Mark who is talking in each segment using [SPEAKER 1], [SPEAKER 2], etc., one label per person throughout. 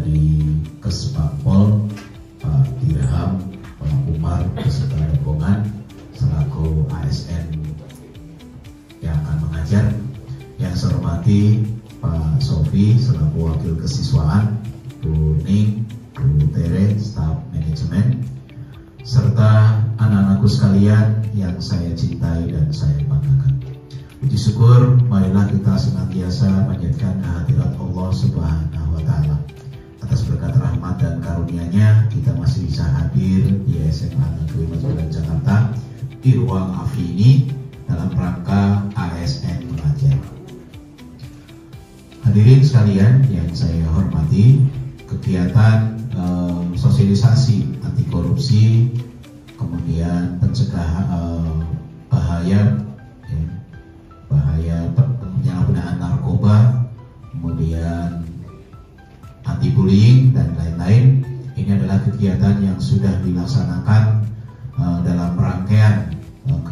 [SPEAKER 1] dari Kesbangpol, Pak Dirham, Pak Umar beserta rombongan selaku ASN yang akan mengajar. Yang saya hormati Pak Sofi selaku wakil kesiswaan, Bu Ning, Bu Tere, staf manajemen, serta anak-anakku sekalian yang saya cintai dan saya banggakan. Puji syukur, marilah kita senantiasa menjadikan kehadirat Allah Subhanahu wa Ta'ala. Atas berkat rahmat dan karunia-Nya, kita masih bisa hadir di SMA Negeri 49 Jakarta di ruang AFI ini dalam rangka ASN mengajar. Hadirin sekalian yang saya hormati, kegiatan sosialisasi anti korupsi, kemudian pencegahan bahaya penyalahgunaan narkoba, kemudian anti bullying dan lain-lain. Ini adalah kegiatan yang sudah dilaksanakan dalam rangkaian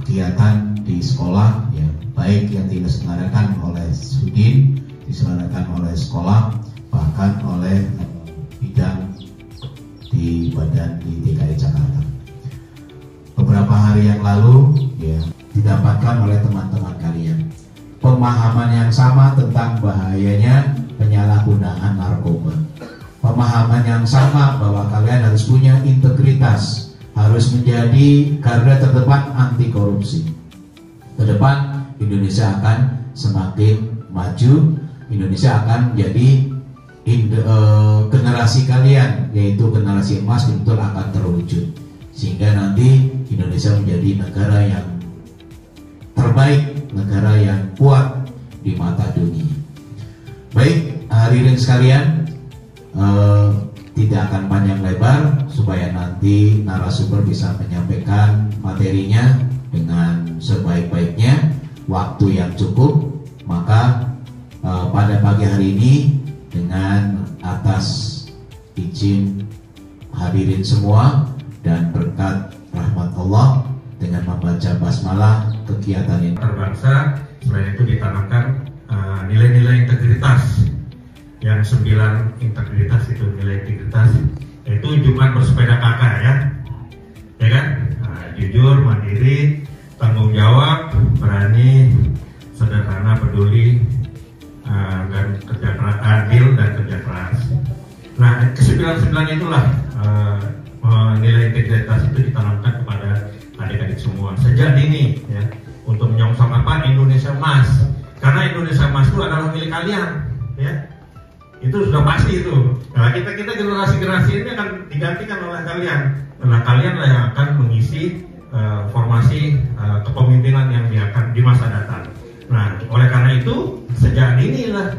[SPEAKER 1] kegiatan di sekolah, ya, baik yang diselenggarakan oleh Sudin, diselenggarakan oleh sekolah, bahkan oleh bidang di badan di DKI Jakarta. Beberapa hari yang lalu, ya, didapatkan oleh teman-teman kalian pemahaman yang sama tentang bahayanya penyalahgunaan narkoba. Pemahaman yang sama bahwa kalian harus punya integritas, harus menjadi garda terdepan anti korupsi. Ke depan Indonesia akan semakin maju, Indonesia akan menjadi generasi kalian, yaitu generasi emas, betul akan terwujud, sehingga nanti Indonesia menjadi negara yang terbaik, negara yang kuat di mata dunia. Baik, hadirin sekalian, tidak akan panjang lebar supaya nanti narasumber bisa menyampaikan materinya dengan sebaik-baiknya, waktu yang cukup. Maka pada pagi hari ini, dengan atas izin hadirin semua dan berkat rahmat Allah, dengan membaca basmalah, kegiatan ini
[SPEAKER 2] terbangsa. Selain itu ditanamkan nilai-nilai integritas. Yang 9 integritas itu nilai integritas, yaitu Jumat bersepeda kakak, ya kan? Jujur, mandiri, tanggung jawab, berani, sederhana, peduli, dan kerja keras, adil dan kerja keras. Nah, ke-9 itulah nilai integritas itu ditanamkan kepada adik-adik semua sejak dini, ya, untuk menyongsong apa? Indonesia Emas. Karena Indonesia Emas itu adalah milik kalian, ya. Itu sudah pasti itu. Nah, kita generasi ini akan digantikan oleh kalian. Karena kalian lah yang akan mengisi formasi kepemimpinan yang akan di masa datang. Nah, oleh karena itu sejak dinilah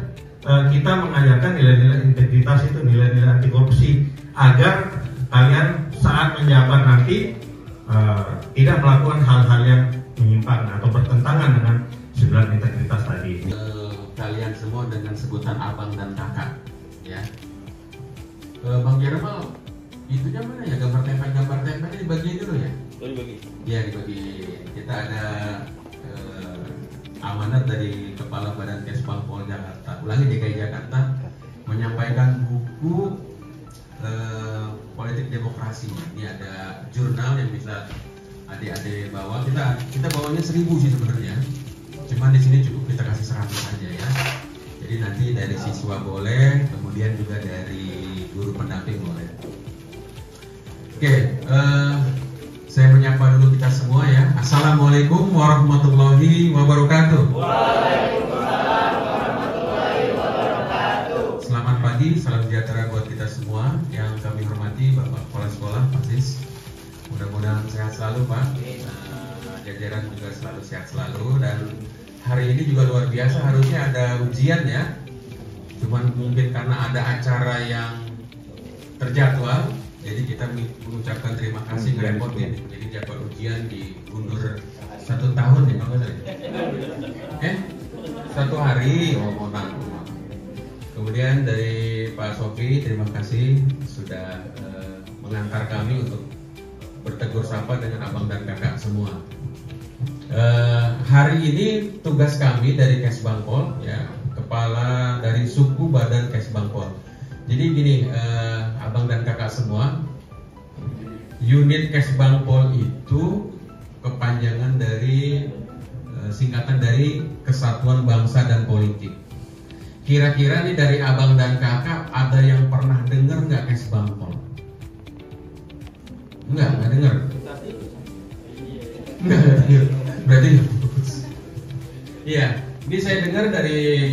[SPEAKER 2] kita mengajarkan nilai-nilai integritas itu, nilai-nilai anti korupsi, agar kalian saat menjabat nanti tidak melakukan hal-hal yang menyimpang atau bertentangan dengan 9 integritas tadi.
[SPEAKER 3] Kalian semua dengan sebutan abang dan kakak, ya. Bang Jermal, itunya mana ya, gambar tempelnya dibagiin dulu ya? Dibagi. Ya, dibagi. Kita ada amanat dari Kepala Badan Kesbangpol Jakarta, ulangi DKI Jakarta, menyampaikan buku politik demokrasi. Ini ada jurnal yang bisa adik-adik bawa. Kita bawanya 1000 sih sebenarnya. Cuman di sini cukup kita kasih 100 aja, ya. Jadi nanti dari siswa boleh, kemudian juga dari guru pendamping boleh. Oke, saya menyapa dulu kita semua, ya. Assalamualaikum warahmatullahi wabarakatuh.
[SPEAKER 4] Waalaikumsalam warahmatullahi wabarakatuh.
[SPEAKER 3] Selamat pagi, salam sejahtera buat kita semua. Yang kami hormati Bapak Kepala Sekolah, Pak Sis. Mudah-mudahan sehat selalu, Pak. Jajaran juga selalu sehat selalu, dan hari ini juga luar biasa, harusnya ada ujian, ya. Cuman mungkin karena ada acara yang terjadwal, jadi kita mengucapkan terima kasih ngerepotin. Jadi jadwal ujian diundur 1 tahun, ya, Pak. 1 hari, mohon. Kemudian dari Pak Sofi, terima kasih sudah mengantar kami untuk bertegur sapa dengan abang dan kakak semua. Hari ini tugas kami dari Kesbangpol, ya, kepala dari suku badan Kesbangpol. Jadi gini, abang dan kakak semua, unit Kesbangpol itu kepanjangan dari singkatan dari Kesatuan Bangsa dan Politik. Kira-kira nih dari abang dan kakak ada yang pernah dengar nggak Kesbangpol? Nggak dengar. Nggak dengar. Berarti iya. Ini saya dengar dari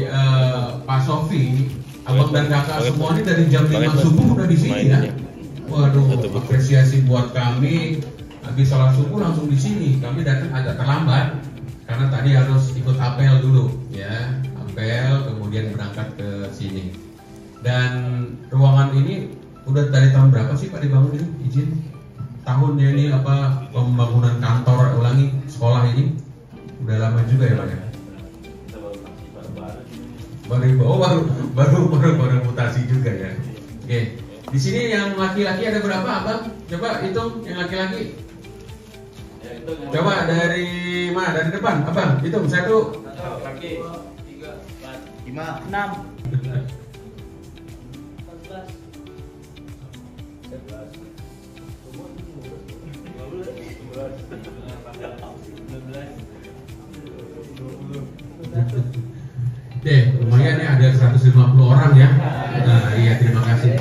[SPEAKER 3] Pak Sofi, abang dan kakak semua ini dari jam 5 subuh udah di sini ya. Waduh, apresiasi buat kami. Habis sholat subuh langsung di sini. Kami datang agak terlambat karena tadi harus ikut apel dulu, ya. Apel, kemudian berangkat ke sini. Dan ruangan ini udah dari tahun berapa sih Pak dibangun ini? Izin. Tahunnya ini apa pembangunan kantor ulangi sekolah ini? Udah lama juga ya Pak ya? Baru mutasi juga ya. Oke. Di sini yang laki-laki ada berapa, Abang? Coba hitung yang laki-laki. Coba dari mana? Dari depan, Abang. Hitung 1, 2, 3, 4, 5, 6. Lumayan ya, ada 150 orang ya. Nah, iya, terima kasih.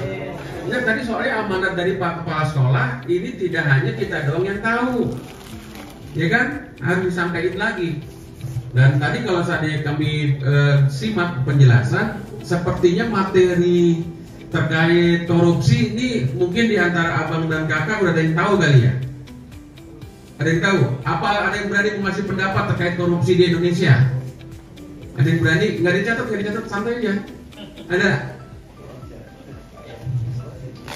[SPEAKER 3] Nah, tadi soalnya amanat dari Pak Kepala Sekolah ini tidak hanya kita doang yang tahu, ya kan? Harus disampaikan lagi. Dan tadi kalau tadi kami simak penjelasan, sepertinya materi terkait korupsi ini mungkin di antara abang dan kakak udah ada yang tahu kali ya? Ada yang tahu? Apa ada yang berani mengasih pendapat terkait korupsi di Indonesia? Ada yang berani? Nggak dicatat, santai aja. Ada?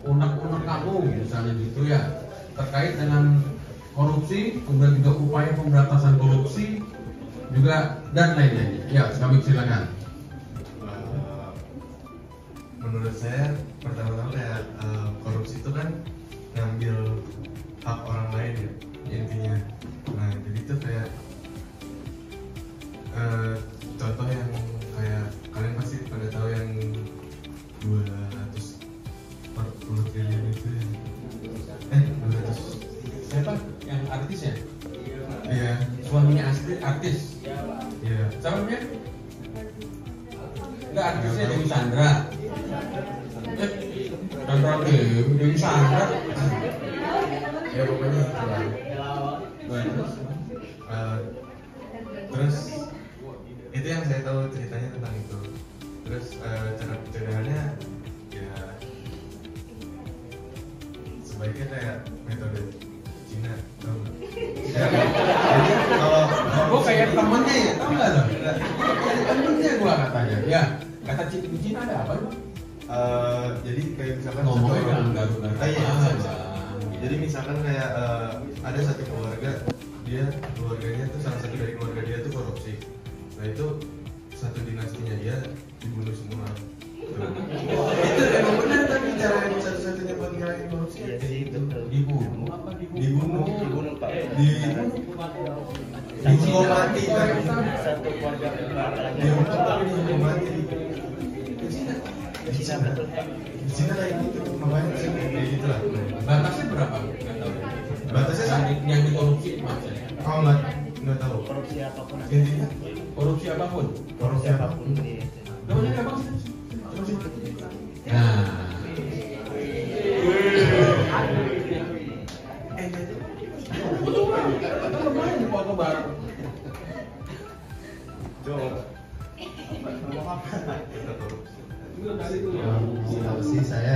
[SPEAKER 3] Unek-unek kamu misalnya gitu ya, terkait dengan korupsi, kemudian juga upaya pemberantasan korupsi juga dan lain-lain. Ya, kami silakan.
[SPEAKER 5] Menurut saya pertama-tama kayak korupsi itu kan ngambil hak orang lain ya intinya. Nah jadi itu kayak contoh yang kayak kalian pasti pada tahu yang 240 triliun itu ya. 200
[SPEAKER 3] Siapa? Yang artis ya?
[SPEAKER 5] Iya.
[SPEAKER 3] Suaminya artis.
[SPEAKER 5] Iya.
[SPEAKER 3] Siapa namanya? Enggak, artisnya Dewi Sandra. Dewi Sandra.
[SPEAKER 5] Ya pokoknya itulah. Terus itu yang saya tahu ceritanya tentang itu. Terus cara pencegahannya ya sebaiknya kayak metode Cina, tahu nggak? Jadi kalau
[SPEAKER 3] Kayak temennya ya, tahu nggak lo? Temennya gua katanya. Ya, kata Cina ada apa itu?
[SPEAKER 5] Jadi kayak misalkan
[SPEAKER 3] Ngomongnya jangan garu-garu.
[SPEAKER 5] Jadi misalkan kayak ada satu keluarga, keluarganya tuh salah satu dari keluarga dia tuh korupsi. Nah itu satu dinastinya dia dibunuh semua. Itu emang benar tadi cara yang satu-satunya buat ngilangin korupsi.
[SPEAKER 6] Iya sih, betul.
[SPEAKER 5] Dibunuh Pak.
[SPEAKER 6] Dihukum
[SPEAKER 5] mati kan?
[SPEAKER 6] Satu keluarga keluarganya.
[SPEAKER 5] Dihukum tapi dihukum mati.
[SPEAKER 6] Di Cina betul.
[SPEAKER 5] Di Cina kayak gitu, makanya kayak gitu lah.
[SPEAKER 3] Batasnya berapa? Nggak tahu.
[SPEAKER 5] Batasnya
[SPEAKER 3] yang dikorupsi maksudnya.
[SPEAKER 5] Oh nggak tahu.
[SPEAKER 6] Korupsi apapun.
[SPEAKER 5] Intinya
[SPEAKER 3] Korupsi apapun.
[SPEAKER 6] Korupsi apapun.
[SPEAKER 3] Namanya apa sih? Nah.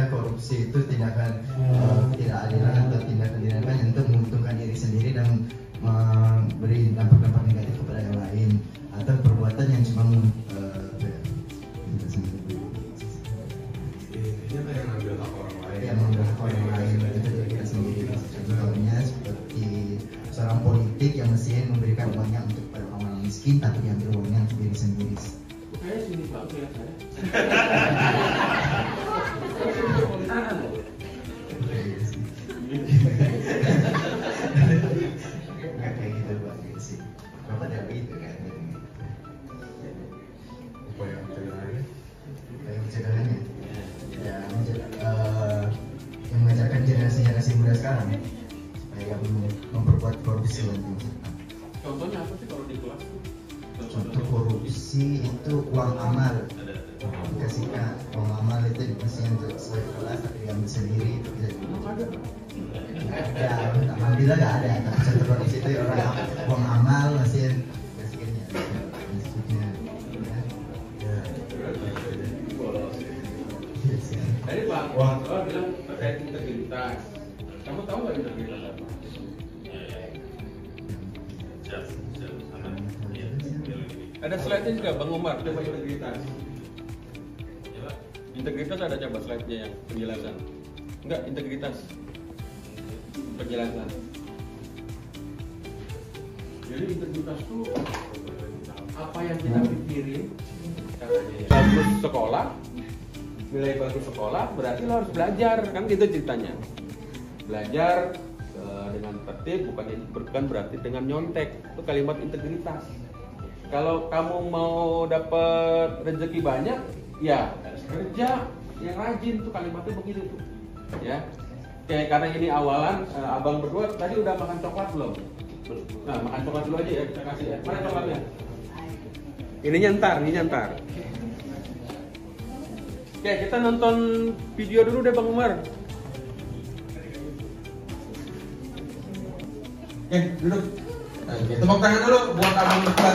[SPEAKER 7] Korupsi itu tindakan tidak adilan atau tindakan yang untuk menguntungkan diri sendiri dan memberi dampak-dampak negatif kepada yang lain, atau perbuatan yang cuma mengambil hak orang lain itu dari kita sendiri. Contohnya seperti seorang politik yang mestinya memberikan uangnya untuk para orang miskin, tapi diambil uangnya untuk diri sendiri. Nggak kayak gitu Pak sih. Bapak ada begitu kan? Upaya pencegahannya. Ya Contoh korupsi itu uang amal. Dikasihkan uang amal itu dikasihkan untuk sebagai kelas tapi diambil sendiri itu bisa. Ya, alhamdulillah nggak ada. Tapi contoh korupsi itu orang uang amal masih kasihkannya.
[SPEAKER 3] Tadi Pak Wangko bilang terkait integritas. Kamu tahu nggak integritas apa? Ada slide-nya juga Bang Umar, coba integritas. Integritas ada coba slide-nya yang penjelasan. Enggak, integritas. Penjelasan. Jadi integritas itu apa yang kita pikirin. Bagus sekolah, nilai bagus sekolah berarti lo harus belajar, kan gitu ceritanya. Belajar dengan tertib bukan berarti dengan nyontek. Itu kalimat integritas. Kalau kamu mau dapat rezeki banyak, ya harus kerja yang rajin, tuh kalimatnya begitu tuh. Ya. Kayak karena ini awalan, abang berdua tadi udah makan coklat belum? Nah, makan coklat dulu aja ya, kita kasih ya. Mana coklatnya? Ini nyantar. Oke, kita nonton video dulu deh Bang Umar.
[SPEAKER 1] Oke, duduk. Oke, tepuk tangan dulu buat abang berdua.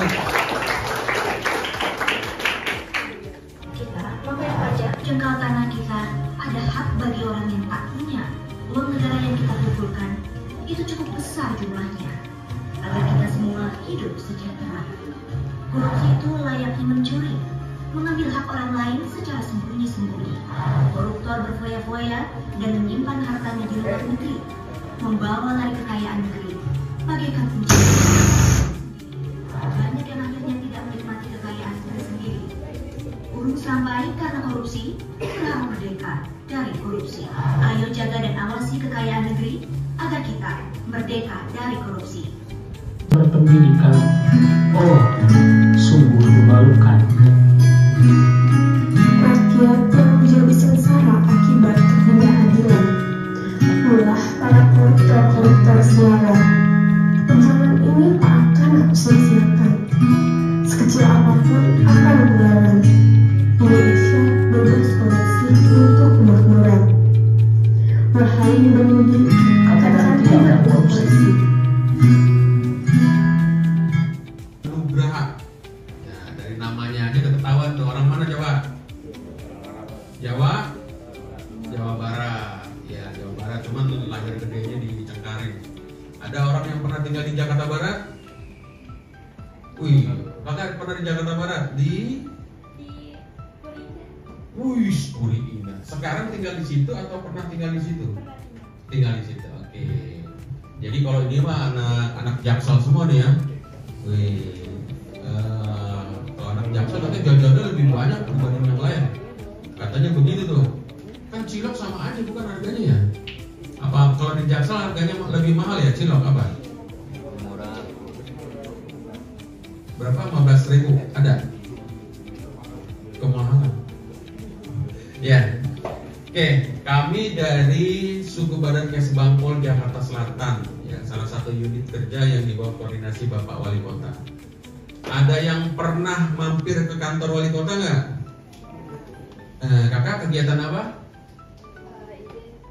[SPEAKER 8] Kita membayar pajak jengkal tanah kita ada hak bagi orang yang tak punya. Uang negara yang kita kumpulkan itu cukup besar jumlahnya agar kita semua hidup sejahtera. Korupsi itu layaknya mencuri, mengambil hak orang lain secara sembunyi-sembunyi. Koruptor berfoya-foya dan menyimpan hartanya di luar negeri, membawa lari kekayaan negeri bagaikan pencuri. Banyak yang akhirnya tidak menikmati kekayaan negeri sendiri. Urung sampai karena korupsi, telah merdeka dari korupsi. Ayo jaga dan awasi kekayaan negeri agar kita merdeka dari korupsi.
[SPEAKER 9] Berpendidikan, oh sungguh memalukan.
[SPEAKER 10] Rakyat yang menjadi sengsara akibat ketidakadilan. Itulah para koruptor semalam. Perjalanan ini tak akan aku sia-siakan. Sekecil apapun akan aku lawan. Indonesia bebas korupsi untuk kemakmuran. Wahai pengemudi, katakan tidak korupsi.
[SPEAKER 3] Nugraha. Ya, dari namanya aja udah ketahuan tuh orang mana coba? Jawa Barat. Ya, Jawa Barat. Cuman lahir gedenya di Cengkareng. Ada orang yang pernah tinggal di Jakarta Barat? Wih, bahkan pernah di Jakarta Barat di Puri Indah. Sekarang tinggal di situ atau pernah tinggal di situ? Tinggal di situ. Oke. Jadi kalau ini mah anak Jaksel semua nih ya. Wih. Kalau anak Jaksel katanya jajannya lebih banyak dibanding yang lain. Katanya begitu tuh. Kan cilok sama aja bukan harganya ya? Apa kalau di Jaksel harganya lebih mahal ya cilok apa?
[SPEAKER 11] Murah.
[SPEAKER 3] Berapa? 15.000 ada? Kemahalan. Ya, oke. Kami dari Suku Badan Kes Bangpol Jakarta Selatan, ya, salah satu unit kerja yang di bawah koordinasi Bapak Wali Kota. Ada yang pernah mampir ke kantor Wali Kota nggak? Kakak kegiatan apa?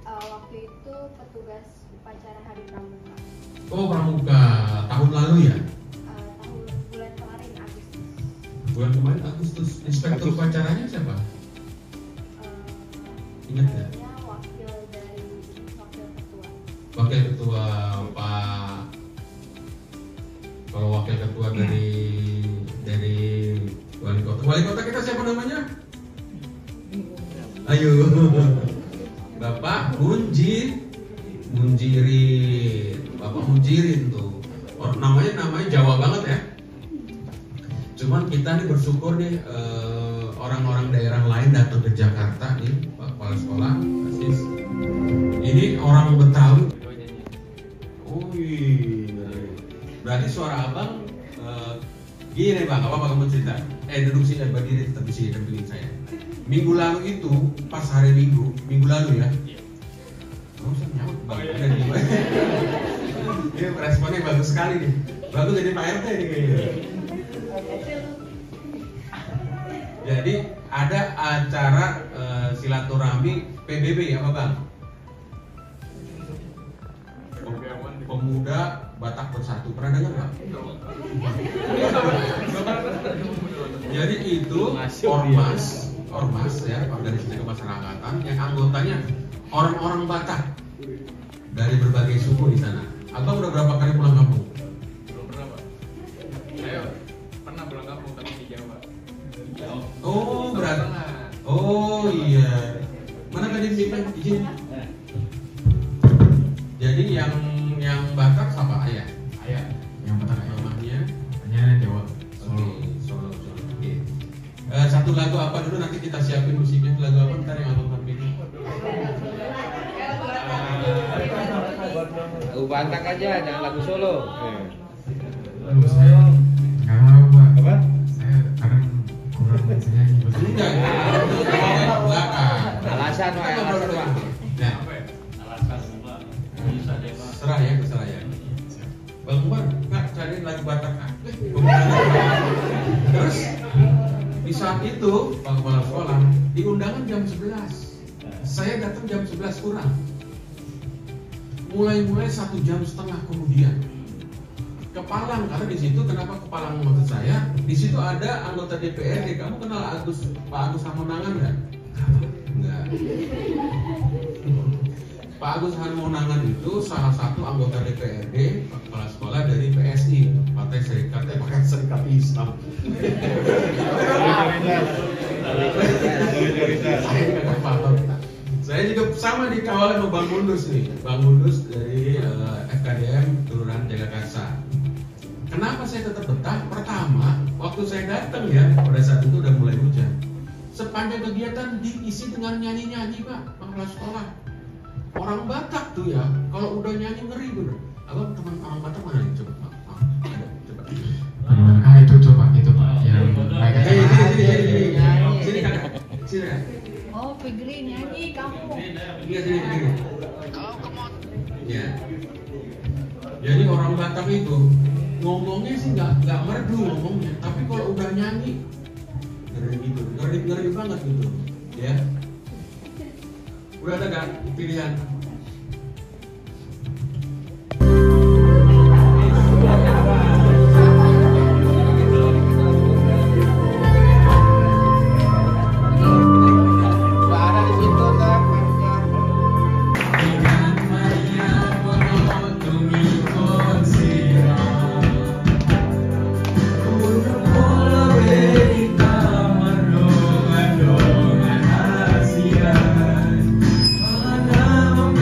[SPEAKER 12] Waktu itu petugas upacara Hari Pramuka.
[SPEAKER 3] Oh, Pramuka. Tahun lalu ya?
[SPEAKER 12] Bulan kemarin Agustus.
[SPEAKER 3] Bulan kemarin Agustus. Inspektur upacaranya siapa? Ingat nggak? Wakil ketua Pak. Kalau wakil ketua dari wali kota. Wali kota kita siapa namanya? Ayo. Bapak Munjirin. Bapak Munjirin tuh. Namanya Jawa banget ya. Cuman kita nih bersyukur nih orang-orang daerah lain datang ke Jakarta nih, Pak Kepala Sekolah, Asis. Ini orang Betawi. Berarti suara abang gini bang, apa kamu cerita? Duduk sini, berdiri tetap di sini dampingin saya. Minggu lalu itu, pas hari Minggu lalu ya. Kamu usah nyaut bang, Ini responnya bagus sekali nih. Bagus jadi Pak RT nih kayaknya. Jadi ada acara silaturahmi PBB apa Bang? Pemuda Batak Bersatu. Pernah dengar nggak? Jadi itu ormas ya, organisasi kemasyarakatan yang anggotanya orang-orang Batak dari berbagai suku di sana. Abang udah berapa kali pulang kampung?
[SPEAKER 5] Belum pernah Pak. Saya pernah pulang kampung tapi di Jawa.
[SPEAKER 3] Oh berarti. Oh iya. Mana tadi izin? Jadi yang Batak siapa? Ayah. Yang Batak namanya?
[SPEAKER 2] Hanya Jawa.
[SPEAKER 3] Solo. Oke. Satu lagu apa dulu nanti kita siapin musiknya. Lagu apa ntar yang abang tampilin?
[SPEAKER 6] Lagu Batak aja, jangan lagu Solo.
[SPEAKER 2] Lalu saya nggak mau Pak.
[SPEAKER 6] Apa?
[SPEAKER 2] Saya kadang kurang bisa nyanyi.
[SPEAKER 3] Enggak. Belakang.
[SPEAKER 6] Alasan Pak, alasan Pak.
[SPEAKER 3] Nah, serah ya. Bang Umar, nggak cariin lagu Batak kan? Terus di saat itu Pak Kepala Sekolah di undangan jam 11. Saya datang jam 11 kurang. Mulai 1,5 jam kemudian ke Palang, karena di situ kenapa ke Palang maksud saya? Di situ ada anggota DPRD. Kamu kenal Pak Agus Harmonangan nggak? Enggak. Pak Agus Harmonangan itu salah satu anggota DPRD, kepala sekolah dari PSI, Partai Serikat Islam. Saya juga sama dikawal sama Bang Mundus nih, Bang Mundus dari FKDM Kelurahan Jagakarsa. Kenapa saya tetap betah? Pertama, waktu saya datang ya, pada saat itu udah mulai hujan. Sepanjang kegiatan diisi dengan nyanyi-nyanyi Pak, kepala sekolah. Orang Batak tuh ya, kalau udah nyanyi ngeri bener. Abang teman orang Batak mana nih? Coba Pak. Coba.
[SPEAKER 2] Itu coba itu Pak.
[SPEAKER 3] Sini kakak. Sini.
[SPEAKER 12] Oh, Figri nyanyi kamu.
[SPEAKER 3] Iya sini. Ya. Jadi orang Batak itu ngomongnya sih nggak merdu ngomongnya, tapi kalau udah nyanyi ngeri banget gitu, ya. Udah ada kan pilihan?
[SPEAKER 11] Mana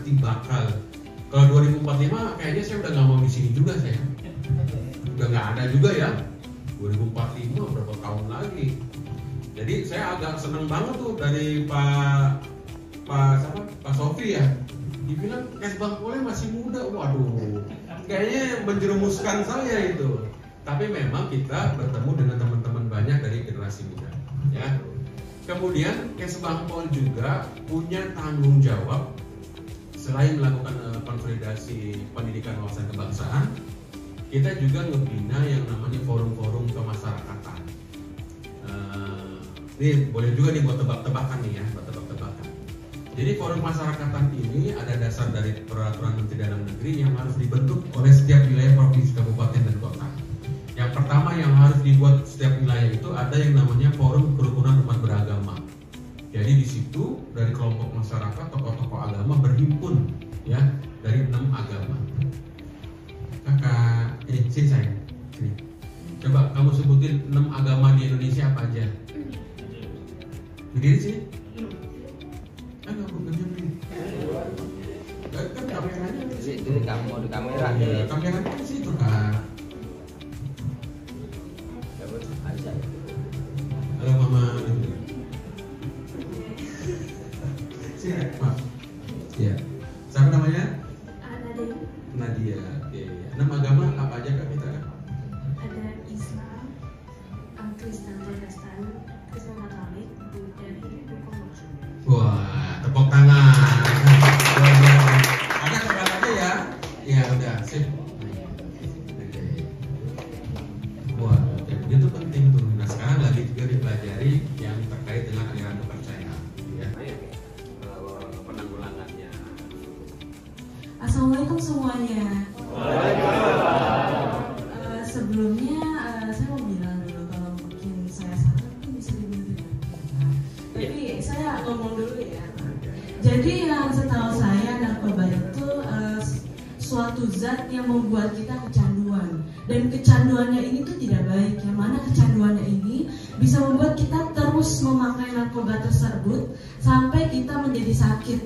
[SPEAKER 3] nanti bakal. Kalau 2045 kayaknya saya udah nggak mau di sini juga saya. Udah nggak ada juga ya. 2045 berapa tahun lagi. Jadi saya agak seneng banget tuh dari Pak Sofi ya. Dibilang Kesbangpolnya masih muda. Waduh. Kayaknya menjerumuskan saya itu. Tapi memang kita bertemu dengan teman-teman banyak dari generasi muda, ya. Kemudian Kesbangpol juga punya tanggung jawab selain melakukan konsolidasi pendidikan wawasan kebangsaan, kita juga ngebina yang namanya forum-forum kemasyarakatan. Ini boleh juga nih buat tebak-tebakan nih ya, buat tebak-tebakan. Jadi forum masyarakatan ini ada dasar dari peraturan Menteri Dalam Negeri yang harus dibentuk oleh setiap wilayah provinsi, kabupaten dan kota. Yang pertama yang harus dibuat setiap wilayah itu ada yang namanya forum kerukunan umat beragama. Jadi di situ dari kelompok masyarakat, tokoh-tokoh agama berhimpun ya dari 6 agama. Kakak, sini saya. Sini. Coba kamu sebutin 6 agama di Indonesia apa aja? Berdiri sini. Enggak bukan berdiri. Kan kameranya di situ.
[SPEAKER 6] Kamu di kamera.
[SPEAKER 3] Kameranya di situ Kak. Halo Mama. Sini, Maaf. Ya. Siapa namanya? Nadia. Oke. 6 agama apa aja Kak kita?
[SPEAKER 10] Ada Islam, Kristen Protestan, Kristen Katolik, Buddha, Hindu, Konghucu.
[SPEAKER 3] Wah, tepuk tangan. Ada coba aja ya. Ya udah, sip. Wah, itu penting tuh. Nah sekarang lagi juga dipelajari yang terkait dengan aliran kepercayaan, ya. Penanggulangannya.
[SPEAKER 10] Assalamualaikum semuanya. Sebelumnya saya mau bilang dulu kalau mungkin saya salah mungkin bisa dibantu. Tapi saya ngomong dulu ya. Jadi yang setahu saya narkoba itu suatu zat yang membuat kita kecanduan, dan kecanduannya ini tuh tidak baik. Yang mana kecanduannya ini bisa membuat kita terus memakai narkoba tersebut sampai kita menjadi sakit.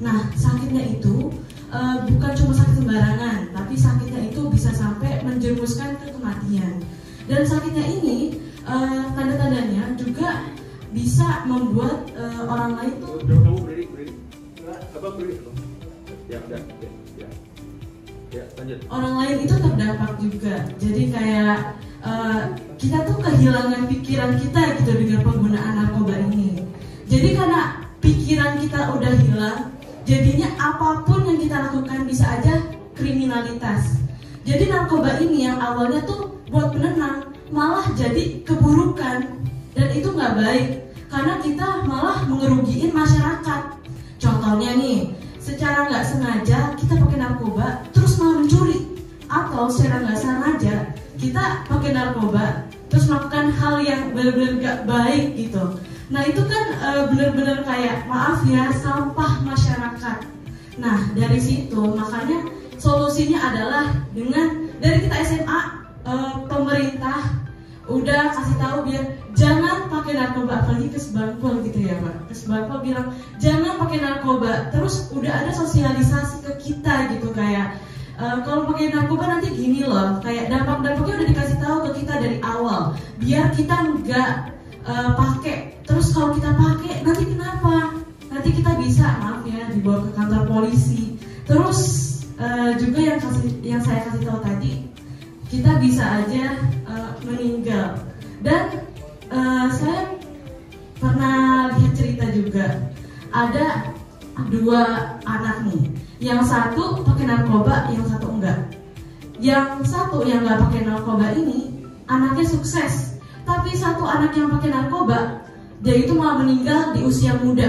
[SPEAKER 10] Nah, sakitnya itu bukan cuma sakit sembarangan, tapi sakitnya itu bisa sampai menjerumuskan ke kematian. Dan sakitnya ini tanda-tandanya juga bisa membuat orang lain tuh.
[SPEAKER 11] Kamu berdiri. Abang berdiri. Ya udah. Ya, lanjut.
[SPEAKER 10] Orang lain itu terdampak juga. Jadi kayak kita tuh kehilangan pikiran kita gitu dengan penggunaan narkoba ini. Jadi karena pikiran kita udah hilang, jadinya apapun yang kita lakukan bisa aja kriminalitas. Jadi narkoba ini yang awalnya tuh buat penenang malah jadi keburukan, dan itu nggak baik karena kita malah mengerugiin masyarakat. Contohnya nih, secara nggak sengaja kita pakai narkoba terus malah mencuri, atau secara nggak sengaja kita pakai narkoba terus melakukan hal yang benar-benar nggak baik gitu. Nah itu kan benar-benar kayak maaf ya sampah masyarakat. Nah dari situ makanya solusinya adalah dengan dari kita SMA pemerintah udah kasih tahu biar jangan pakai narkoba, apalagi Kesbangpol gitu ya Pak. Kesbangpol bilang jangan pakai narkoba, terus udah ada sosialisasi ke kita gitu kayak kalau pakai narkoba nanti gini loh, kayak dampak-dampaknya udah dikasih tahu ke kita dari awal biar kita nggak pakai. Terus kalau kita pakai nanti kenapa? Nanti kita bisa maaf ya dibawa ke kantor polisi. Terus juga yang saya kasih tahu tadi, kita bisa aja meninggal. Dan saya pernah lihat cerita juga, ada 2 anak nih, yang satu pakai narkoba, yang satu enggak. Yang satu yang nggak pakai narkoba ini anaknya sukses, tapi satu anak yang pakai narkoba dia itu malah meninggal di usia muda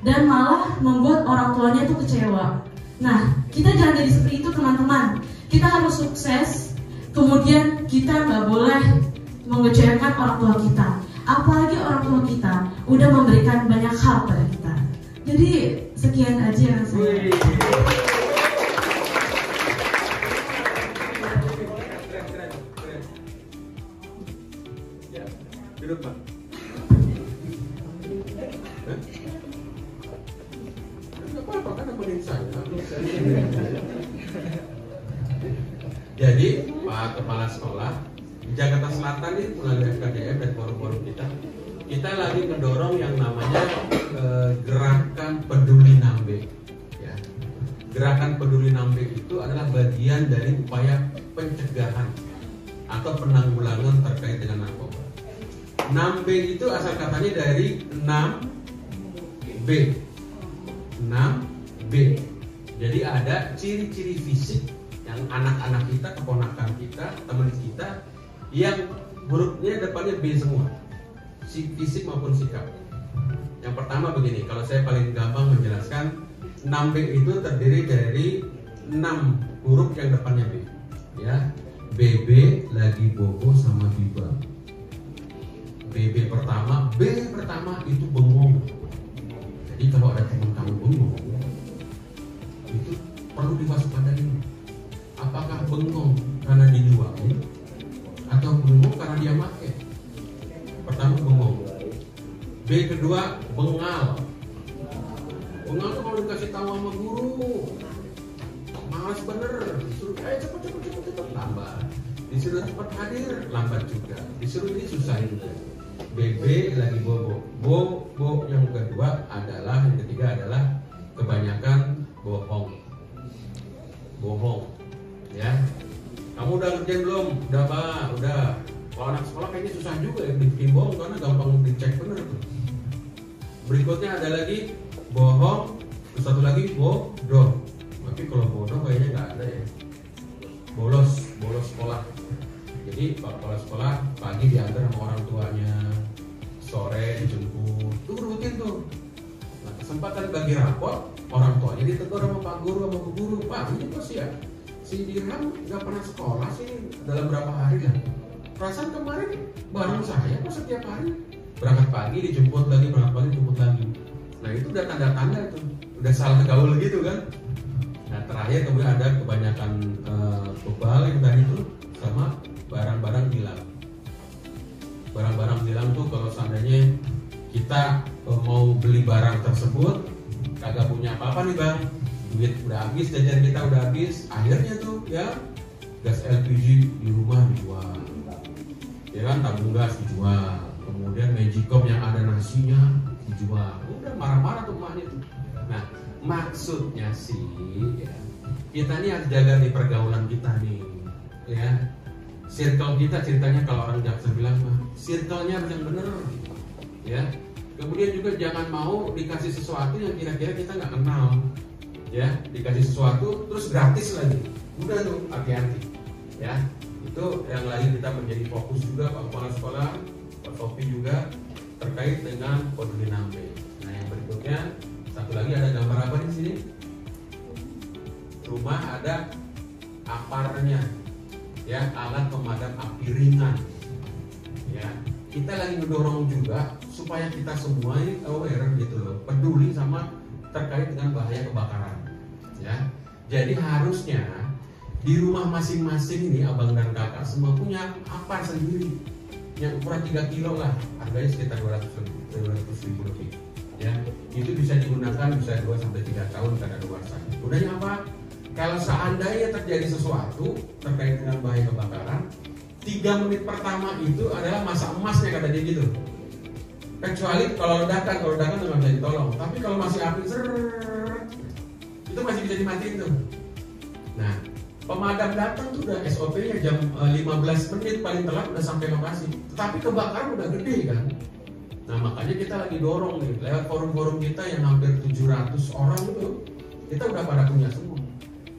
[SPEAKER 10] dan malah membuat orang tuanya itu kecewa. Nah, kita jangan jadi seperti itu teman-teman. Kita harus sukses, kemudian kita nggak boleh mengecewakan orang tua kita. Apalagi orang tua kita udah memberikan banyak hal pada kita. Jadi sekian aja yang saya.
[SPEAKER 11] Duduk Pak.
[SPEAKER 3] Nggak apa-apa kan aku di ngomongin saya. Jadi Pak Kepala Sekolah di Jakarta Selatan ini melalui FKDM dan forum-forum kita lagi mendorong yang namanya gerakan peduli Nambe. Ya. Gerakan peduli Nambe itu adalah bagian dari upaya pencegahan atau penanggulangan terkait dengan narkoba. Nambe itu asal katanya dari 6B. 6B. Jadi ada ciri-ciri fisik yang anak-anak kita, keponakan kita, teman kita yang hurufnya depannya B semua, fisik maupun sikap. Yang pertama begini, kalau saya paling gampang menjelaskan, 6B itu terdiri dari 6 huruf yang depannya B, ya. BB lagi bobo sama biba. BB pertama, B pertama itu bengong. Jadi kalau ada teman kamu bengong, itu perlu diwaspadai. Apakah bengong karena dijual atau bengong karena dia make? Pertama bengong. B kedua bengal. Bengal tuh kalau dikasih tahu sama guru, malas bener. Disuruh cepet lambat. Disuruh cepat hadir, lambat juga. Disuruh ini susah juga. BB lagi bobo. Bobo yang kedua adalah, yang ketiga adalah kebanyakan bohong. Bohong. Ya, kamu udah ngerjain belum? Udah Pak, udah. Kalau anak sekolah kayaknya susah juga ya bikin bohong karena gampang dicek bener tuh. Berikutnya ada lagi bohong, terus satu lagi bodoh. Tapi kalau bodoh kayaknya nggak ada ya. Bolos sekolah. Jadi Pak Kepala Sekolah pagi diantar sama orang tuanya, sore dijemput, tuh rutin tuh. Nah, kesempatan bagi rapor, orang tuanya ditegur sama Pak Guru sama Bu Guru. Pak, ini kok ya? Si Dirham nggak pernah sekolah sih dalam berapa hari lah. Perasaan kemarin bareng saya kok setiap hari berangkat pagi dijemput lagi, berangkat pagi dijemput lagi. Nah itu udah tanda-tanda itu udah salah gaul gitu kan. Nah terakhir kemudian ada kebanyakan bebal yang tadi itu sama barang-barang hilang. Barang-barang hilang tuh kalau seandainya kita mau beli barang tersebut kagak punya apa-apa nih bang, duit udah habis, jajan kita udah habis, akhirnya tuh ya gas LPG di rumah dijual, ya kan, tabung gas dijual, kemudian Magicom yang ada nasinya dijual, udah marah-marah tuh emaknya tuh. Nah maksudnya sih ya, kita nih harus jaga nih pergaulan kita nih, ya. Circle kita ceritanya kalau orang Jaksel bilang mah, circle-nya harus yang bener, ya. Kemudian juga jangan mau dikasih sesuatu yang kira-kira kita nggak kenal, ya. Dikasih sesuatu terus gratis lagi, udah tuh hati-hati, ya. Itu yang lagi kita menjadi fokus juga Pak Kepala Sekolah, Pak Sofi juga terkait dengan peduli Nambe. Nah yang berikutnya satu lagi ada gambar apa di sini? Rumah ada aparnya, ya, alat pemadam api ringan, ya. Kita lagi mendorong juga supaya kita semua ini aware gitu loh, peduli sama terkait dengan bahaya kebakaran, ya. Jadi harusnya di rumah masing-masing ini abang dan kakak semua punya apar sendiri yang ukuran 3 kilo lah, harganya sekitar 200 ribu lebih, ya. Itu bisa digunakan bisa 2-3 tahun kadaluarsa. Gunanya apa? Kalau seandainya terjadi sesuatu terkait dengan bahaya kebakaran, 3 menit pertama itu adalah masa emasnya kata dia gitu. Kecuali kalau ledakan nggak bisa ditolong. Tapi kalau masih api itu masih bisa dimatiin tuh. Nah, pemadam datang tuh udah SOP-nya jam 15 menit paling telat udah sampai lokasi. Tapi kebakaran udah gede kan. Nah makanya kita lagi dorong nih lewat forum-forum kita yang hampir 700 orang itu, kita udah pada punya semua.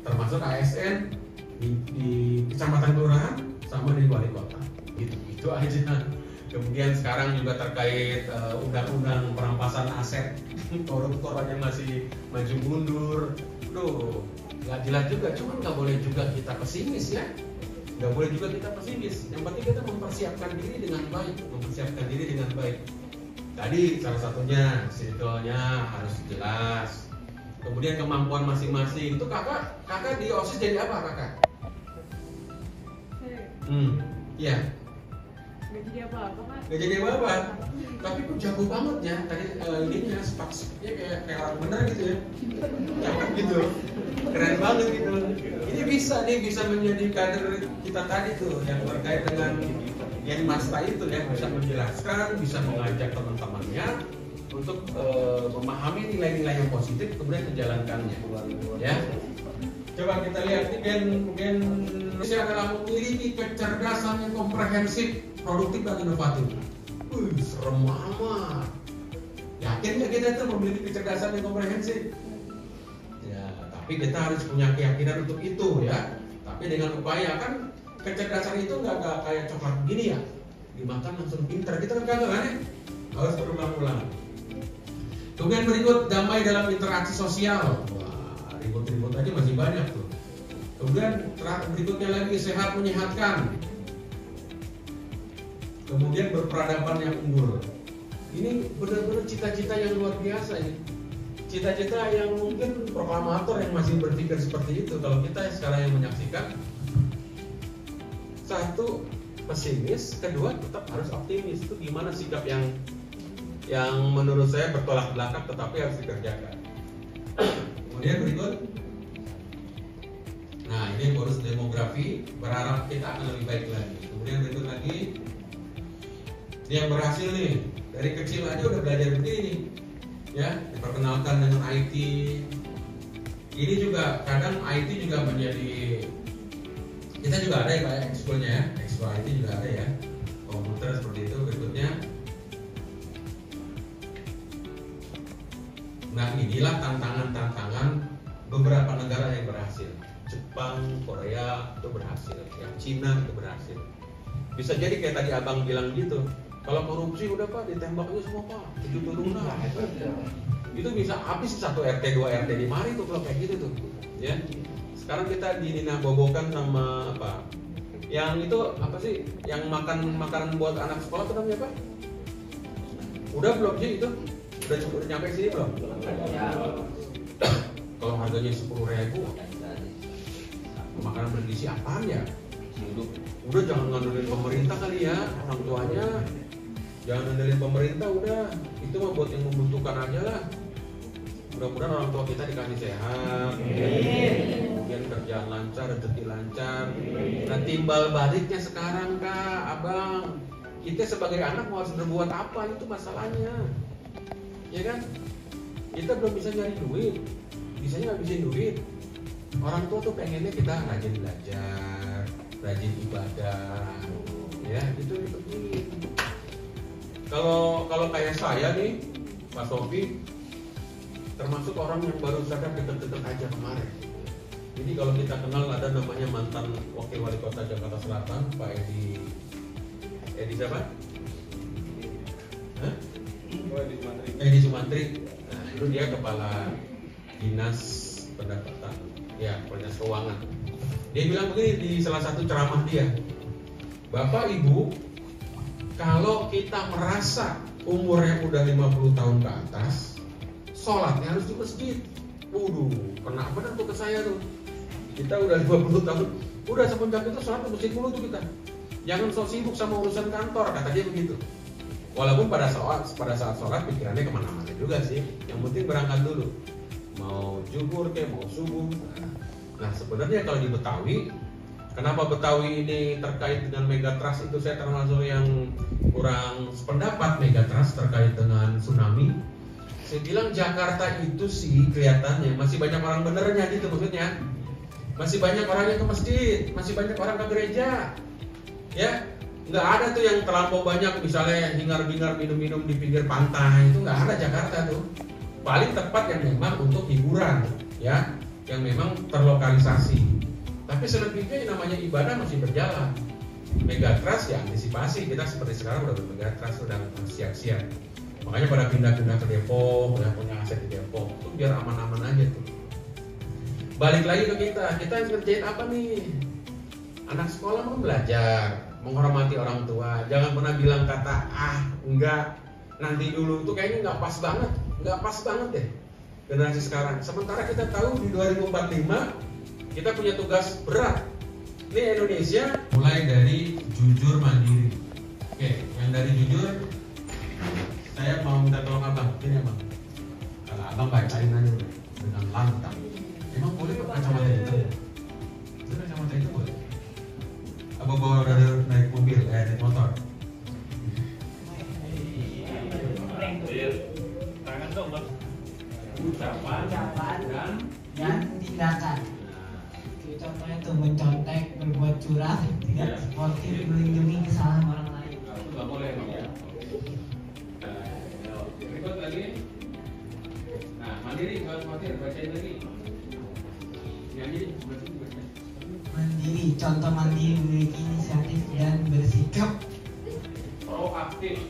[SPEAKER 3] Termasuk ASN di kecamatan kelurahan sama di wali kota. Gitu. Itu aja. Kemudian sekarang juga terkait undang-undang perampasan aset, koruptor yang masih maju mundur. Loh, nggak jelas juga, cuman nggak boleh juga kita pesimis ya. Nggak boleh juga kita pesimis. Yang penting kita mempersiapkan diri dengan baik. Tadi salah satunya circle-nya harus jelas. Kemudian kemampuan masing-masing. Itu kakak di OSIS jadi apa kakak? Iya.
[SPEAKER 10] Gak jadi apa-apa kan?
[SPEAKER 3] Gak jadi apa-apa. Tapi kok jago banget ya. Tadi ininya spasinya kayak orang bener gitu ya, cakep gitu, keren banget gitu. Ini bisa menjadi kader kita tadi tuh yang terkait dengan yang masta itu ya, bisa menjelaskan, bisa mengajak teman-temannya untuk memahami nilai-nilai yang positif kemudian menjalankannya. Ya, coba kita lihat ini gen Indonesia adalah memiliki kecerdasan yang komprehensif, produktif dan inovatif. Serem amat. Yakin nggak kita itu memiliki kecerdasan yang komprehensif? Ya, tapi kita harus punya keyakinan untuk itu ya. Tapi dengan upaya kan kecerdasan itu nggak kayak coklat begini ya, dimakan langsung pintar. Kita kan kagak kan ya? Harus berulang-ulang. Kemudian berikut damai dalam interaksi sosial. Wah, ribut-ribut aja masih banyak tuh. Kemudian berikutnya lagi sehat menyehatkan. Kemudian berperadaban yang unggul. Ini benar-benar cita-cita yang luar biasa ini. Cita-cita yang mungkin proklamator yang masih berpikir seperti itu. Kalau kita sekarang yang menyaksikan, satu pesimis, kedua tetap harus optimis. Itu gimana sikap yang menurut saya bertolak belakang tetapi harus dikerjakan. Kemudian berikut, nah ini bonus demografi, berharap kita akan lebih baik lagi. Kemudian berikut lagi, ini yang berhasil nih, dari kecil aja udah belajar begini, ya, diperkenalkan dengan IT. Ini juga kadang IT juga menjadi, kita juga ada ya kayak ekskulnya ya, ekskul IT juga ada ya, komputer seperti itu. Berikutnya, nah inilah tantangan-tantangan beberapa negara yang berhasil. Jepang, Korea itu berhasil, yang Cina itu berhasil. Bisa jadi kayak tadi abang bilang gitu. Kalau korupsi udah Pak ditembaknya semua Pak, 7 turunan. Itu bisa habis 1 RT 2 RT di mari tuh kalau kayak gitu tuh. Ya. Sekarang kita bobokan sama apa? Yang itu apa sih? Yang makanan buat anak sekolah itu namanya apa? Udah belum sih itu? Udah nyampe sini belum? Kalau harganya 10.000, makanan bergizi apaan ya? Udah jangan ngandelin pemerintah kali ya, orang tuanya. Jangan ngandelin pemerintah, udah itu mah buat yang membutuhkan aja lah. Mudah-mudahan orang tua kita dikasih sehat, kemudian kerjaan lancar, rezeki lancar. Nah timbal baliknya sekarang Kak, Abang, kita sebagai anak mau harus berbuat apa, itu masalahnya. Ya kan? Kita belum bisa nyari duit, bisanya ngabisin duit. Orang tua tuh pengennya kita rajin belajar, rajin ibadah, ya itu penting. Kalau kayak saya nih, Pak Sofi, termasuk orang yang baru sadar deket-deket aja kemarin. Jadi kalau kita kenal ada namanya mantan Wakil Wali Kota Jakarta Selatan, Pak Edi siapa? Hah? Edi Sumantri. Nah itu dia kepala dinas pendapatan, ya dinas keuangan. Dia bilang begini di salah satu ceramah dia, Bapak Ibu, kalau kita merasa umurnya udah 50 tahun ke atas, sholatnya harus di masjid. Waduh, kena bener tuh ke saya tuh. Kita udah 50 tahun, udah semenjak itu sholat di masjid dulu tuh kita. Jangan so sibuk sama urusan kantor, kata dia begitu. Walaupun pada saat sholat pikirannya kemana-mana juga sih. Yang penting berangkat dulu. Mau zuhur kayak mau subuh. Nah sebenarnya kalau di Betawi, kenapa Betawi ini terkait dengan megatrust itu saya termasuk yang kurang sependapat megatrust terkait dengan tsunami. Saya bilang Jakarta itu sih kelihatannya masih banyak orang benernya gitu maksudnya. Masih banyak orang yang ke masjid, masih banyak orang ke gereja. Ya, nggak ada tuh yang terlampau banyak misalnya hingar-bingar minum-minum di pinggir pantai, itu nggak ada Jakarta tuh. Paling tepat yang memang untuk hiburan, ya, yang memang terlokalisasi. Tapi selebihnya yang namanya ibadah masih berjalan. Megatrust ya antisipasi, kita seperti sekarang udah bermegatrust, udah siap-siap. Makanya pada pindah-pindah ke Depok, udah punya aset di Depok, itu biar aman-aman aja tuh. Balik lagi ke kita harus ngerjain apa nih? Anak sekolah mau belajar, menghormati orang tua, jangan pernah bilang kata enggak, nanti dulu, itu kayaknya nggak pas banget deh generasi sekarang. Sementara kita tahu di 2045 kita punya tugas berat. Ini Indonesia mulai dari jujur mandiri. Oke, yang dari jujur saya mau minta tolong abang, ini abang. Abang bacain aja dengan lantang. Emang boleh pakai kacamata itu? Itu kacamata itu boleh? Abang bawa dari naik mobil, naik motor.
[SPEAKER 13] Tangan dong, Mas. Ucapan
[SPEAKER 14] dan tindakan. Contohnya tuh mencontek, berbuat curang, tidak sportif, melindungi kesalahan orang lain.
[SPEAKER 13] Itu nggak boleh, Bang ya. Berikut lagi. Nah, mandiri, jangan khawatir, bacain lagi.
[SPEAKER 14] Mandiri, contoh mandiri, memiliki inisiatif dan bersikap
[SPEAKER 13] proaktif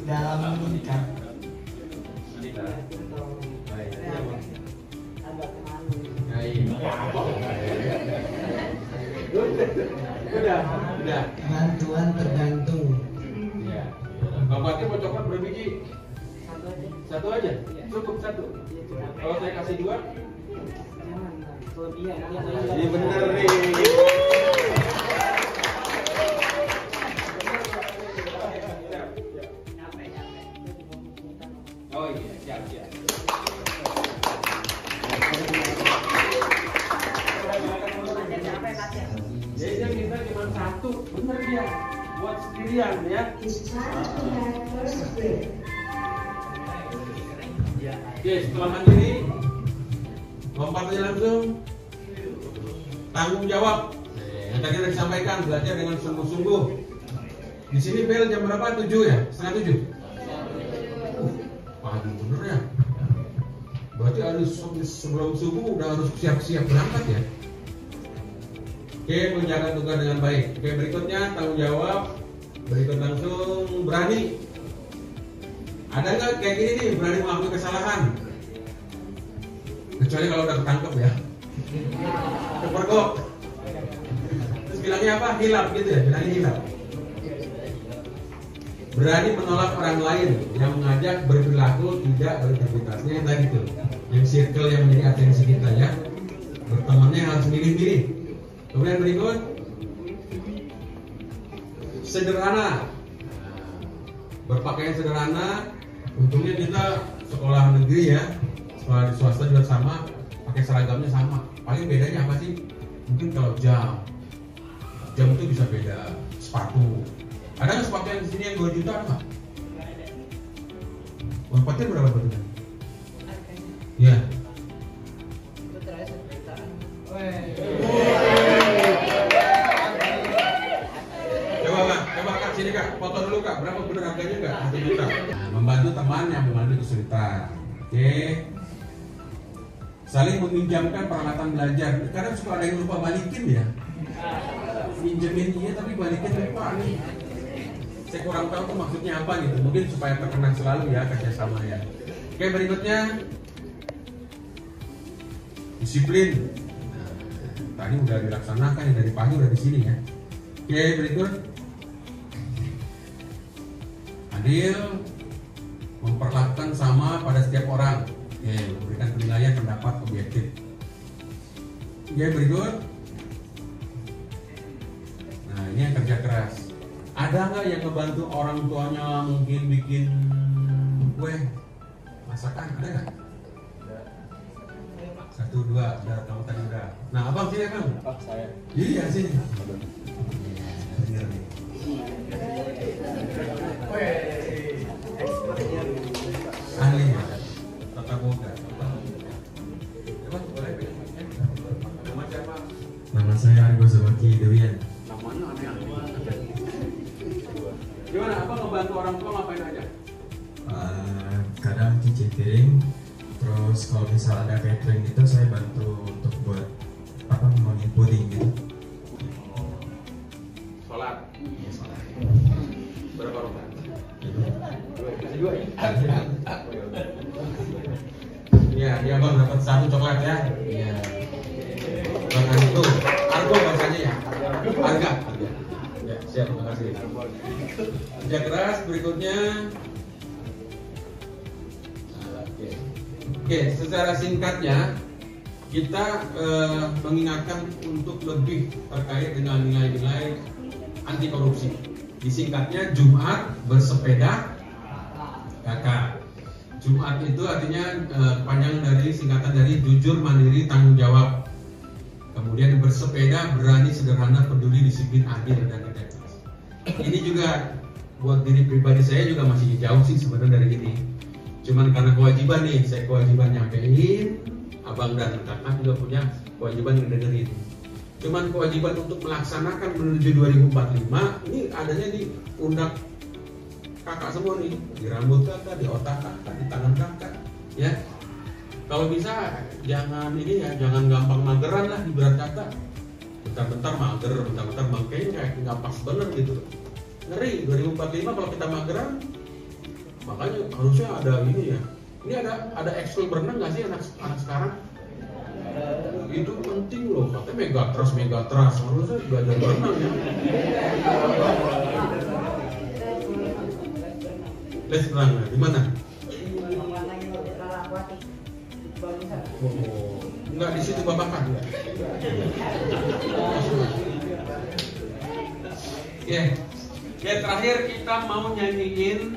[SPEAKER 14] dalam meningkat.
[SPEAKER 3] Udah.
[SPEAKER 14] Bantuan tergantung.
[SPEAKER 3] Iya. Bapaknya mau coklat berapa biji? Satu aja. Cukup satu. Kalau saya kasih 2? Ini bener nih. Oh iya, siap. Dia minta cuma 1, bener dia. Buat sendirian ya. Oke, setelah mandiri, lompat aja langsung. Tanggung jawab. Yang tadi sudah disampaikan, belajar dengan sungguh-sungguh. Di sini bel jam berapa? 7 ya? Setengah 7. Pagi bener ya. Berarti harus sebelum subuh udah harus siap-siap berangkat ya. Oke, menjalankan tugas dengan baik. Oke, berikutnya tanggung jawab. Berikut langsung berani. Ada nggak kayak gini nih, berani mengakui kesalahan? Kecuali kalau udah ketangkep ya. Kepergok. Terus bilangnya apa? Hilaf gitu ya, bilangnya hilaf. Berani menolak orang lain yang mengajak berperilaku tidak berintegritasnya yang tadi tuh. Yang circle yang menjadi atensi kita ya. Bertemannya harus milih-milih. Kemudian berikut sederhana. Berpakaian sederhana. Untungnya kita sekolah negeri ya, sekolah di swasta juga sama, pakai seragamnya sama. Paling bedanya apa sih? Mungkin kalau jam itu bisa beda. Sepatu. Ada nggak sepatu yang di sini yang 2 juta apa? Sepatunya berapa betulnya? Iya. Coba kak sini kak, foto dulu kak. Berapa benar harganya kak? 1 juta. Nah, membantu teman yang mengalami kesulitan. Oke. Saling meminjamkan peralatan belajar. Kadang suka ada yang lupa balikin ya. Minjemin iya tapi balikin lupa nih. Saya kurang tahu tuh maksudnya apa gitu. Mungkin supaya terkenang selalu ya kerjasama ya. Oke, berikutnya disiplin. Nah, tadi udah dilaksanakan ya, dari pagi udah di sini ya. Oke, berikut adil, memperlakukan sama pada setiap orang. Oke, memberikan penilaian pendapat objektif. Oke, berikut. Nah, ini yang kerja keras. Ada nggak yang ngebantu orang tuanya mungkin bikin kue, masakan? Ada nggak? 1, 2, udah kamu tadi udah. Nah, abang sini bang.
[SPEAKER 11] Oh, saya.
[SPEAKER 3] Iya sini. Ahli ya, tata boga. Nama siapa?
[SPEAKER 15] Nama saya Argo Zawaki Dewian.
[SPEAKER 3] Namanya aneh-aneh. Gimana? Abang ngebantu orang tua ngapain aja?
[SPEAKER 15] Kadang cuci piring. Terus kalau misal ada catering itu saya bantu untuk buat morning pudding gitu.
[SPEAKER 3] Sholat. Iya, sholat. Berapa rakaat? Kasih 2 ya? Iya, dia bang dapat 1 coklat ya. Iya. Bahkan itu Argo bahasanya ya. Harga. Ya, siap, terima kasih. Kerja keras berikutnya. Oke, secara singkatnya kita mengingatkan untuk lebih terkait dengan nilai-nilai anti korupsi. Disingkatnya Jumat bersepeda kakak. Jumat itu artinya panjang dari singkatan dari jujur, mandiri, tanggung jawab. Kemudian bersepeda, berani, sederhana, peduli, disiplin, adil, dan integritas. Ini juga buat diri pribadi saya juga masih jauh sih sebenarnya dari ini. Cuman karena kewajiban nih, saya kewajiban nyampein, abang dan kakak juga punya kewajiban yang dengerin. Cuman kewajiban untuk melaksanakan menuju 2045 ini adanya di pundak kakak semua nih, di rambut kakak, di otak kakak, di tangan kakak, ya. Kalau bisa jangan ini ya, jangan gampang mageran lah di berat kata. Bentar-bentar mager, bentar-bentar kayaknya kayak nggak pas bener gitu. Ngeri 2045 kalau kita mageran, makanya harusnya ada ini ya. Ini ada ekskul berenang nggak sih anak sekarang? Itu penting loh, katanya megatras harusnya belajar berenang ya. Les renang di mana? Oh, enggak di situ Babakan enggak? Ya, terakhir kita mau nyanyiin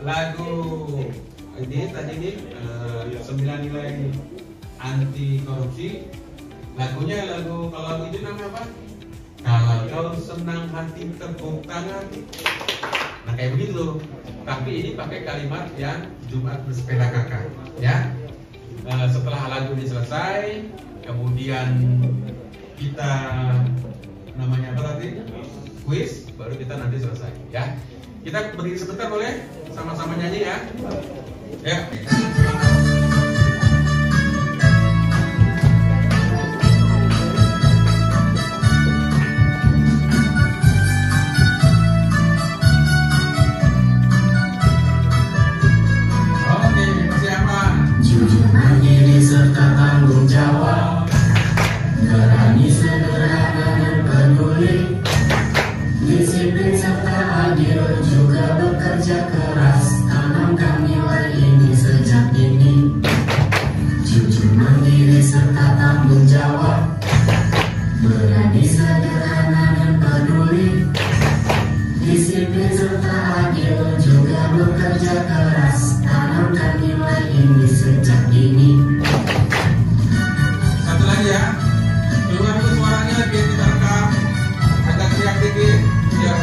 [SPEAKER 3] lagu ini tadi nih 9 nilai anti korupsi. Lagunya kalau lagu itu namanya apa? Kalau kau senang hati tepuk tangan. Nah kayak begitu loh. Tapi ini pakai kalimat yang Jumat bersepeda kakak, ya. Setelah lagu ini selesai, kemudian kita namanya apa tadi? Quiz, baru kita nanti selesai, ya. Kita berdiri sebentar boleh? Sama-sama nyanyi ya. Ya.
[SPEAKER 9] Serta tanggung jawab, berani, sederhana dan peduli, disiplin serta adil, juga bekerja keras, tanamkan nilai ini sejak dini. Jujur, mandiri serta tanggung jawab, berani, sederhana dan peduli, disiplin serta adil, juga bekerja keras, tanamkan nilai ini sejak dini.
[SPEAKER 3] Ya, keluar dulu suaranya biar kita rekam. Agak teriak dikit, ya.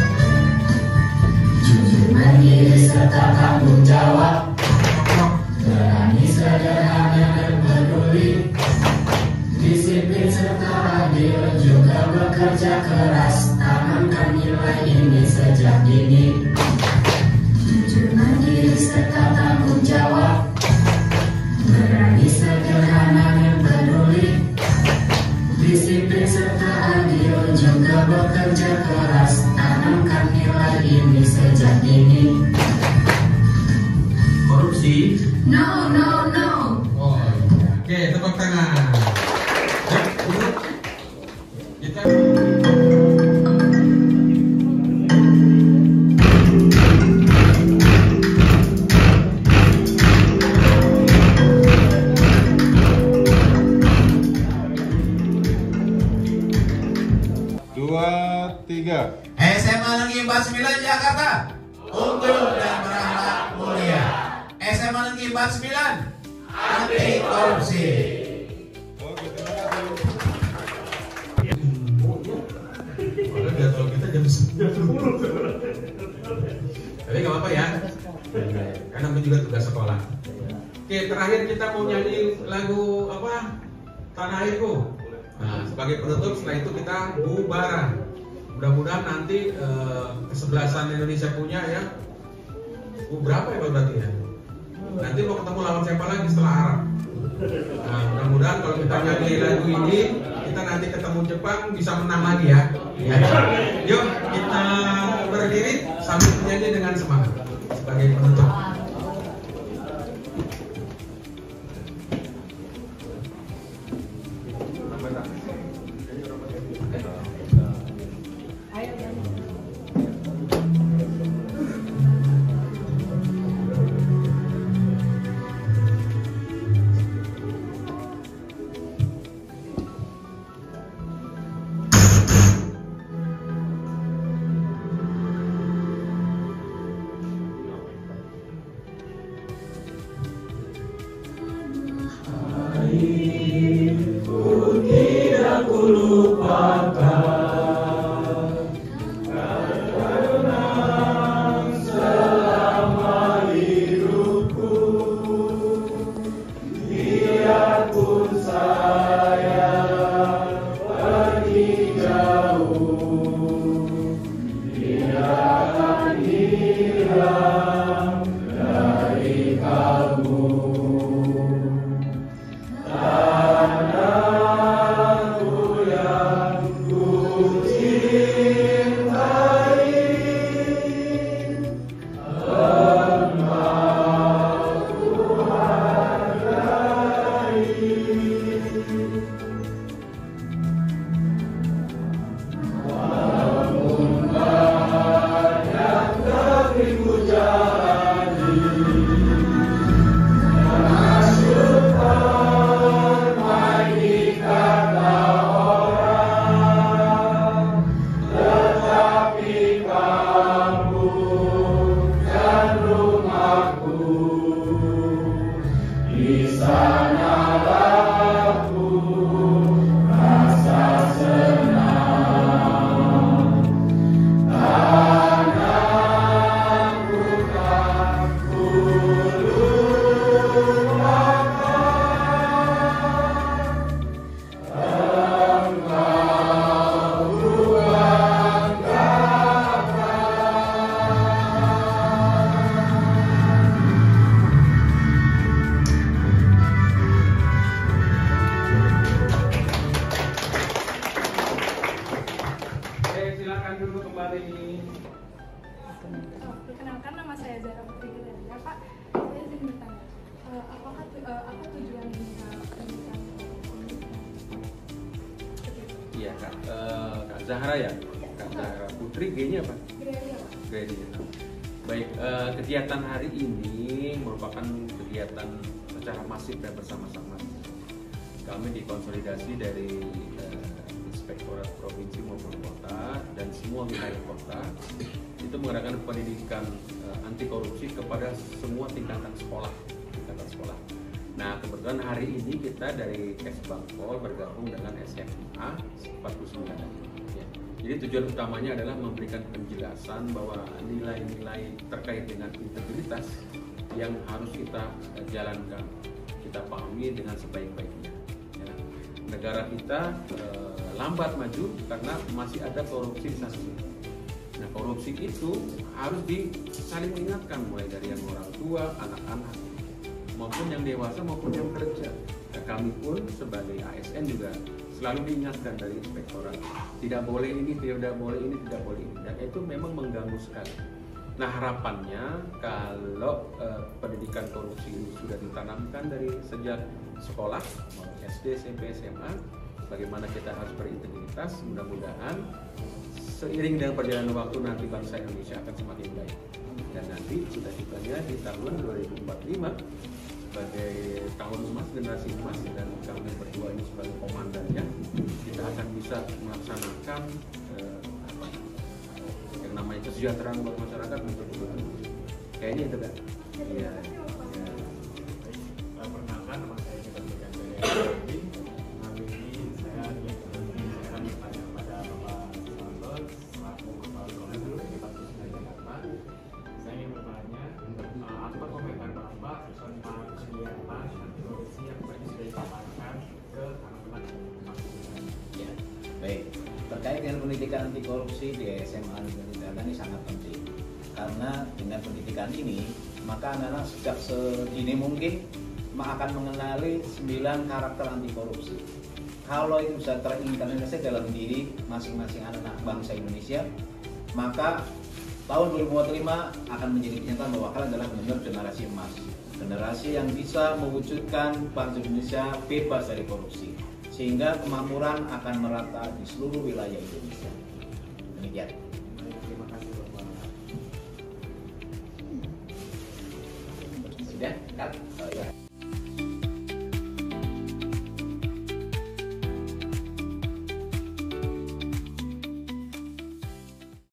[SPEAKER 9] Jujur, mandiri serta tanggung jawab, berani, sederhana dan peduli, disiplin serta adil, juga bekerja keras, tanamkan nilai ini sejak dini. Jujur, mandiri serta tanggung jawab, berani, sederhana dan peduli, disiplin serta adil, juga bekerja keras, tanamkan nilai ini sejak dini.
[SPEAKER 3] Korupsi?
[SPEAKER 9] No, no, no.
[SPEAKER 3] Oh, iya. Oke, tepuk tangan. Ya, duduk. Kita
[SPEAKER 1] SMA Negeri 49 Jakarta unggul dan berakhlak mulia. SMA Negeri 49 anti korupsi.
[SPEAKER 3] kita jam 10. Tapi nggak apa-apa ya, karena itu juga tugas sekolah. Oke, terakhir kita mau nyanyi lagu apa? Tanah Airku. Nah, sebagai penutup setelah itu kita bubaran. Mudah-mudahan nanti kesebelasan Indonesia punya ya. Berapa ya berarti ya? Nanti mau ketemu lawan siapa lagi setelah Arab? Nah, mudah-mudahan kalau kita nyanyi lagu ini, kita nanti ketemu Jepang bisa menang lagi ya. Ya. Yuk kita berdiri sambil menyanyi dengan semangat sebagai penutup.
[SPEAKER 12] apa tujuan pendidikan?
[SPEAKER 3] Iya Kak, Kak Zahra ya? Kak Zahra Putri, G-nya apa? Gredia. Baik, kegiatan hari ini merupakan kegiatan secara masif dan bersama-sama. Kami dikonsolidasi dari Inspektorat Provinsi maupun Kota dan semua wilayah kota itu mengadakan pendidikan anti korupsi kepada semua tingkatan sekolah. Nah, kebetulan hari ini kita dari Kesbangpol bergabung dengan SMA 49. Ya. Jadi tujuan utamanya adalah memberikan penjelasan bahwa nilai-nilai terkait dengan integritas yang harus kita jalankan, kita pahami dengan sebaik-baiknya. Ya. Negara kita lambat maju karena masih ada korupsi di sana. Nah, korupsi itu harus saling mengingatkan mulai dari yang orang tua, anak-anak, maupun yang dewasa maupun yang kerja. Nah, kami pun sebagai ASN juga selalu diingatkan dari inspektorat, tidak boleh ini, tidak boleh ini, tidak boleh ini. Dan itu memang mengganggu sekali. Nah, harapannya kalau pendidikan korupsi ini sudah ditanamkan dari sejak sekolah, SD, SMP, SMA, bagaimana kita harus berintegritas, mudah-mudahan seiring dengan perjalanan waktu nanti bangsa Indonesia akan semakin baik. Dan nanti cita-citanya di tahun 2045 sebagai tahun emas, generasi emas, dan kami berdua ini sebagai komandannya, kita akan bisa melaksanakan yang namanya kesejahteraan buat masyarakat untuk kayaknya itu kan. Iya.
[SPEAKER 16] Perkenalkan, nama saya Jepang Jaya. Hari ini saya akan bertanya kepada Bapak Selamat selaku Kepala Sekolah di 49 Jakarta. Saya ingin bertanya, apa komentar Bapak tentang kegiatan anti korupsi yang banyak sudah dipaparkan ke anak-anak?
[SPEAKER 17] Ya, baik. Terkait dengan pendidikan anti korupsi di SMA Negeri Selatan ini sangat penting, karena dengan pendidikan ini maka anak-anak sejak sedini mungkin akan mengenali 9 karakter anti korupsi. Kalau itu bisa terinternalisasi dalam diri masing-masing anak-anak bangsa Indonesia, maka tahun 2045 akan menjadi kenyataan bahwa kalian adalah benar generasi emas, generasi yang bisa mewujudkan bangsa Indonesia bebas dari korupsi, sehingga kemakmuran akan merata di seluruh wilayah Indonesia. Demikian.
[SPEAKER 16] Terima kasih Bapak.
[SPEAKER 17] Sudah, Kak? Oh, ya.